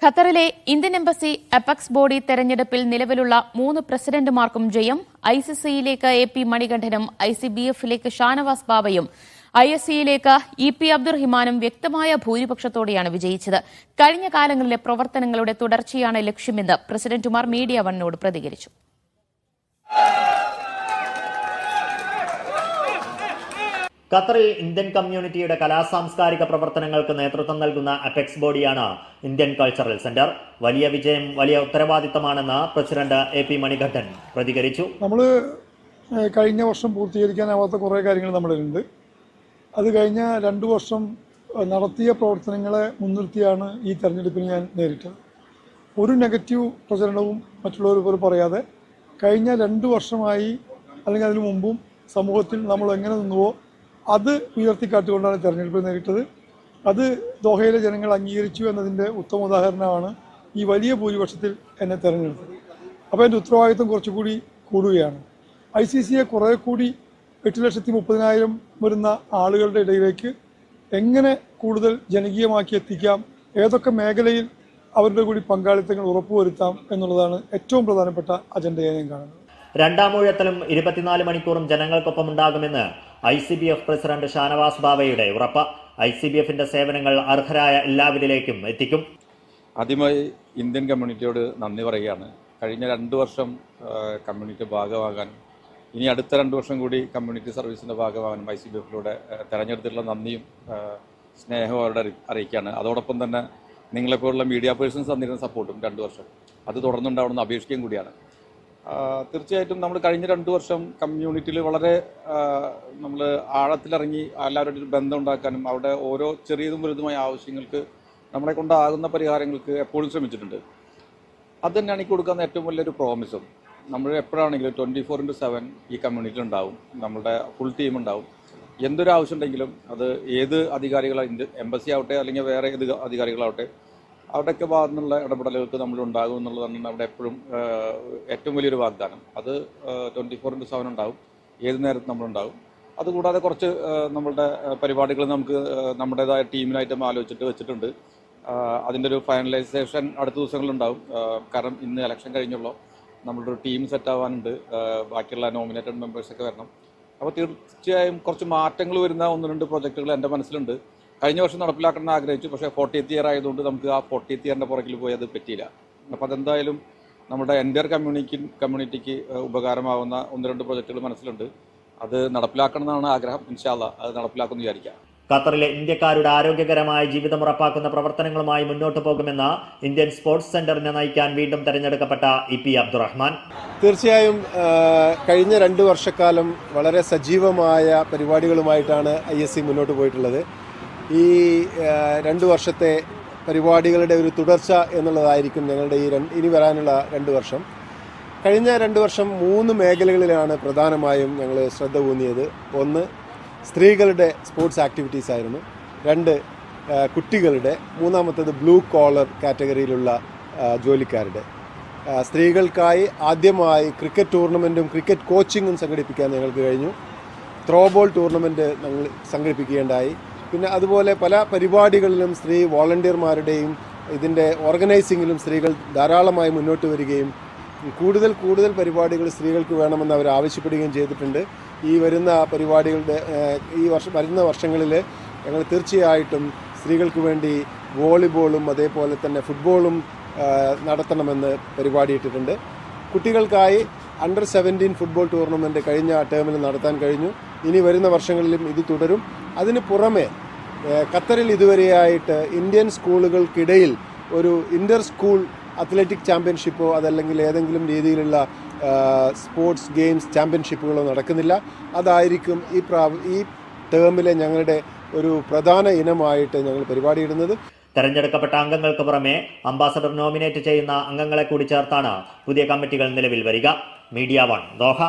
ഖത്തറിലെ Indian embassy apex body തെരഞ്ഞെടുപ്പിൽ നിലവിലുള്ള 3 പ്രസിഡന്റുമാർക്കും ജയം. ICCയിലേക്ക് AP മണികണ്ഠനും ICBF-ലേക്ക് ഷാനവാസ് ബാവയും ISCയിലേക്ക് EP അബ്ദുറഹിമാനും വ്യക്തമായ ഭൂരിപക്ഷത്തോടെയാണ് വിജയിച്ചത്. കഴിഞ്ഞ കാലങ്ങളിലെ പ്രവർത്തനങ്ങളുടെ തുടർച്ചയാണ് ലക്ഷ്യമെന്ന് പ്രസിഡന്റുമാർ മീഡിയ വണ്ണിനോട് പ്രതികരിച്ചു. ഖത്തറിൽ ഇന്ത്യൻ കമ്മ്യൂണിറ്റിയുടെ കലാസാംസ്കാരിക പ്രവർത്തനങ്ങൾക്ക് നേതൃത്വം നൽകുന്ന അപെക്സ് ബോഡിയാണ് ഇന്ത്യൻ കൾച്ചറൽ സെന്റർ. വലിയ വിജയം, വലിയ ഉത്തരവാദിത്തമാണെന്ന് പ്രസിഡന്റ് AP മണികണ്ഠൻ പ്രതികരിച്ചു. നമ്മൾ കഴിഞ്ഞ വർഷം പൂർത്തീകരിക്കാനാവാത്ത കുറേ കാര്യങ്ങൾ നമ്മളിലുണ്ട്. അത് കഴിഞ്ഞ 2 വർഷം നടത്തിയ പ്രവർത്തനങ്ങളെ മുൻനിർത്തിയാണ് ഈ തെരഞ്ഞെടുപ്പിൽ ഞാൻ നേരിട്ടത്. ഒരു നെഗറ്റീവ് പ്രചരണവും മറ്റുള്ളവർ പറയാതെ കഴിഞ്ഞ 2 വർഷമായി അല്ലെങ്കിൽ അതിനു മുമ്പും സമൂഹത്തിൽ നമ്മൾ എങ്ങനെ നിന്നുവോ അത് ഉയർത്തിക്കാട്ടുകൊണ്ടാണ് തെരഞ്ഞെടുപ്പിൽ നേരിട്ടത്. അത് ദോഹയിലെ ജനങ്ങൾ അംഗീകരിച്ചു എന്നതിൻ്റെ ഉത്തമ ഉദാഹരണമാണ് ഈ വലിയ ഭൂരിപക്ഷത്തിൽ എന്നെ തെരഞ്ഞെടുത്തത്. അപ്പോൾ എൻ്റെ ഉത്തരവാദിത്വം കുറച്ചുകൂടി കൂടുകയാണ്. ICCയെ കുറേ കൂടി 8,30,000 വരുന്ന ആളുകളുടെ ഇടയിലേക്ക് എങ്ങനെ കൂടുതൽ ജനകീയമാക്കി എത്തിക്കാം, ഏതൊക്കെ മേഖലയിൽ അവരുടെ കൂടി പങ്കാളിത്തങ്ങൾ ഉറപ്പുവരുത്താം എന്നുള്ളതാണ് ഏറ്റവും പ്രധാനപ്പെട്ട അജണ്ടയായി ഞാൻ കാണുന്നത്. രണ്ടാം ഊഴത്തിലും 24 മണിക്കൂറും ജനങ്ങൾക്കൊപ്പം ഉണ്ടാകുമെന്ന് ICBF പ്രസിഡന്റ് ഷാനവാസ് ബാവയുടെ ഉറപ്പ്. ICBF-ന്റെ സേവനങ്ങൾ അർഹരായ എല്ലാവരിലേക്കും എത്തിക്കും. ആദ്യമായി ഇന്ത്യൻ കമ്മ്യൂണിറ്റിയോട് നന്ദി പറയുകയാണ്. കഴിഞ്ഞ 2 വർഷം കമ്മ്യൂണിറ്റി ഭാഗമാകാനും ഇനി അടുത്ത 2 വർഷം കൂടി കമ്മ്യൂണിറ്റി സർവീസിൻ്റെ ഭാഗമാകാനും ICBF-ലൂടെ തെരഞ്ഞെടുത്തിട്ടുള്ള നന്ദിയും സ്നേഹവും അവരുടെ അറിയിക്കുകയാണ്. അതോടൊപ്പം തന്നെ നിങ്ങളെപ്പോലുള്ള മീഡിയ പേഴ്സൺസ് തന്നിരുന്ന സപ്പോർട്ടും 2 വർഷം അത് തുടർന്നുണ്ടാവണമെന്ന് അപേക്ഷിക്കുകയും കൂടിയാണ്. തീർച്ചയായിട്ടും നമ്മൾ കഴിഞ്ഞ 2 വർഷം കമ്മ്യൂണിറ്റിയിൽ വളരെ നമ്മൾ ആഴത്തിലിറങ്ങി എല്ലാവരുടെ ബന്ധം ഉണ്ടാക്കാനും അവിടെ ഓരോ ചെറിയതും വലുതുമായ ആവശ്യങ്ങൾക്ക് നമ്മളെ കൊണ്ടാകുന്ന പരിഹാരങ്ങൾക്ക് എപ്പോഴും ശ്രമിച്ചിട്ടുണ്ട്. അത് തന്നെയാണ് ഈ കൊടുക്കുന്ന ഏറ്റവും വലിയൊരു പ്രോമിസും. നമ്മൾ എപ്പോഴാണെങ്കിലും 24/7 ഈ കമ്മ്യൂണിറ്റിയിൽ ഉണ്ടാവും, നമ്മളുടെ ഫുൾ ടീം ഉണ്ടാവും. എന്തൊരു ആവശ്യം ഉണ്ടെങ്കിലും അത് ഏത് അധികാരികളാണ്, എംബസി ആവട്ടെ അല്ലെങ്കിൽ വേറെ ഏത് അധികാരികളാവട്ടെ, അവിടെയൊക്കെ ഭാഗത്തു നിന്നുള്ള ഇടപെടലുകൾക്ക് നമ്മളുണ്ടാകും എന്നുള്ളതാണ് അവിടെ എപ്പോഴും ഏറ്റവും വലിയൊരു വാഗ്ദാനം. അത് 24/7 ഉണ്ടാവും, ഏത് നേരത്തും നമ്മളുണ്ടാവും. അതുകൂടാതെ കുറച്ച് നമ്മളുടെ പരിപാടികൾ നമുക്ക് നമ്മുടേതായ ടീമിനായിട്ട് ആലോചിച്ചിട്ട് വെച്ചിട്ടുണ്ട്. അതിൻ്റെ ഒരു ഫൈനലൈസേഷൻ അടുത്ത ദിവസങ്ങളിലുണ്ടാവും. കാരണം ഇന്ന് ഇലക്ഷൻ കഴിഞ്ഞുള്ളൂ, നമ്മളുടെ ഒരു ടീം സെറ്റ് ആവാനുണ്ട്, ബാക്കിയുള്ള നോമിനേറ്റഡ് മെമ്പേഴ്സൊക്കെ വരണം. അപ്പോൾ തീർച്ചയായും കുറച്ച് മാറ്റങ്ങൾ വരുന്ന 1-2 പ്രൊജക്റ്റുകൾ എൻ്റെ മനസ്സിലുണ്ട്. കഴിഞ്ഞ വർഷം നടപ്പിലാക്കണമെന്ന് ആഗ്രഹിച്ചു, പക്ഷേ 40th ഇയർ ആയതുകൊണ്ട് നമുക്ക് ആ 40th ഇയറിൻ്റെ പുറകിൽ പോയി അത് പറ്റിയില്ല. അപ്പോൾ അതെന്തായാലും നമ്മുടെ എൻ്റയർ കമ്മ്യൂണിറ്റിക്ക് ഉപകാരമാവുന്ന 1-2 പ്രൊജക്റ്റുകൾ മനസ്സിലുണ്ട്. അത് നടപ്പിലാക്കണം എന്നാണ് ആഗ്രഹം. ഇൻഷാ അല്ലാഹ് അത് നടപ്പിലാക്കുമെന്ന് വിചാരിക്കാം. ഖത്തറിലെ ഇന്ത്യക്കാരുടെ ആരോഗ്യകരമായ ജീവിതം ഉറപ്പാക്കുന്ന പ്രവർത്തനങ്ങളുമായി മുന്നോട്ട് പോകുമെന്ന് ഇന്ത്യൻ സ്പോർട്സ് സെന്ററിനെ നയിക്കാൻ വീണ്ടും തെരഞ്ഞെടുക്കപ്പെട്ട EP അബ്ദുറഹ്മാൻ. തീർച്ചയായും കഴിഞ്ഞ 2 വർഷക്കാലം വളരെ സജീവമായ പരിപാടികളുമായിട്ടാണ് ISC മുന്നോട്ട് പോയിട്ടുള്ളത്. ഈ 2 വർഷത്തെ പരിപാടികളുടെ ഒരു തുടർച്ച എന്നുള്ളതായിരിക്കും ഞങ്ങളുടെ ഇനി വരാനുള്ള 2 വർഷം. കഴിഞ്ഞ 2 വർഷം 3 മേഖലകളിലാണ് പ്രധാനമായും ഞങ്ങൾ ശ്രദ്ധ ഊന്നിയത്. 1 സ്ത്രീകളുടെ സ്പോർട്സ് ആക്ടിവിറ്റീസ് ആയിരുന്നു, 2 കുട്ടികളുടെ, 3-മത്തേത് ബ്ലൂ കോളർ കാറ്റഗറിയിലുള്ള ജോലിക്കാരുടെ. സ്ത്രീകൾക്കായി ആദ്യമായി ക്രിക്കറ്റ് ടൂർണമെൻറ്റും ക്രിക്കറ്റ് കോച്ചിങ്ങും സംഘടിപ്പിക്കാൻ ഞങ്ങൾക്ക് കഴിഞ്ഞു. ത്രോബോൾ ടൂർണമെൻറ്റ് ഞങ്ങൾ സംഘടിപ്പിക്കുകയുണ്ടായി. പിന്നെ അതുപോലെ പല പരിപാടികളിലും സ്ത്രീ വോളണ്ടിയർമാരുടെയും ഇതിൻ്റെ ഓർഗനൈസിങ്ങിലും സ്ത്രീകൾ ധാരാളമായി മുന്നോട്ട് വരികയും കൂടുതൽ പരിപാടികൾ സ്ത്രീകൾക്ക് വേണമെന്ന് അവർ ആവശ്യപ്പെടുകയും ചെയ്തിട്ടുണ്ട്. ഈ വരുന്ന പരിപാടികളുടെ വരുന്ന വർഷങ്ങളിൽ ഞങ്ങൾ തീർച്ചയായിട്ടും സ്ത്രീകൾക്ക് വേണ്ടി വോളിബോളും അതേപോലെ തന്നെ ഫുട്ബോളും നടത്തണമെന്ന് പരിപാടിയിട്ടിട്ടുണ്ട്. കുട്ടികൾക്കായി അണ്ടർ 17 ഫുട്ബോൾ ടൂർണമെൻറ്റ് കഴിഞ്ഞ ടേമിൽ നടത്താൻ കഴിഞ്ഞു. ഇനി വരുന്ന വർഷങ്ങളിലും ഇത് തുടരും. അതിന് പുറമെ ഖത്തറിൽ ഇതുവരെയായിട്ട് ഇന്ത്യൻ സ്കൂളുകൾക്കിടയിൽ ഒരു ഇൻ്റർ സ്കൂൾ അത്ലറ്റിക് ചാമ്പ്യൻഷിപ്പോ അതല്ലെങ്കിൽ ഏതെങ്കിലും രീതിയിലുള്ള സ്പോർട്സ് ഗെയിംസ് ചാമ്പ്യൻഷിപ്പുകളോ നടക്കുന്നില്ല. അതായിരിക്കും ഈ ടേമിലെ ഞങ്ങളുടെ ഒരു പ്രധാന ഇനമായിട്ട് ഞങ്ങൾ പരിപാടിയിടുന്നത്. തെരഞ്ഞെടുക്കപ്പെട്ട അംഗങ്ങൾക്ക് പുറമെ അംബാസഡർ നോമിനേറ്റ് ചെയ്യുന്ന അംഗങ്ങളെ കൂടി ചേർത്താണ് പുതിയ കമ്മിറ്റികൾ നിലവിൽ വരിക. Media 1 Doha.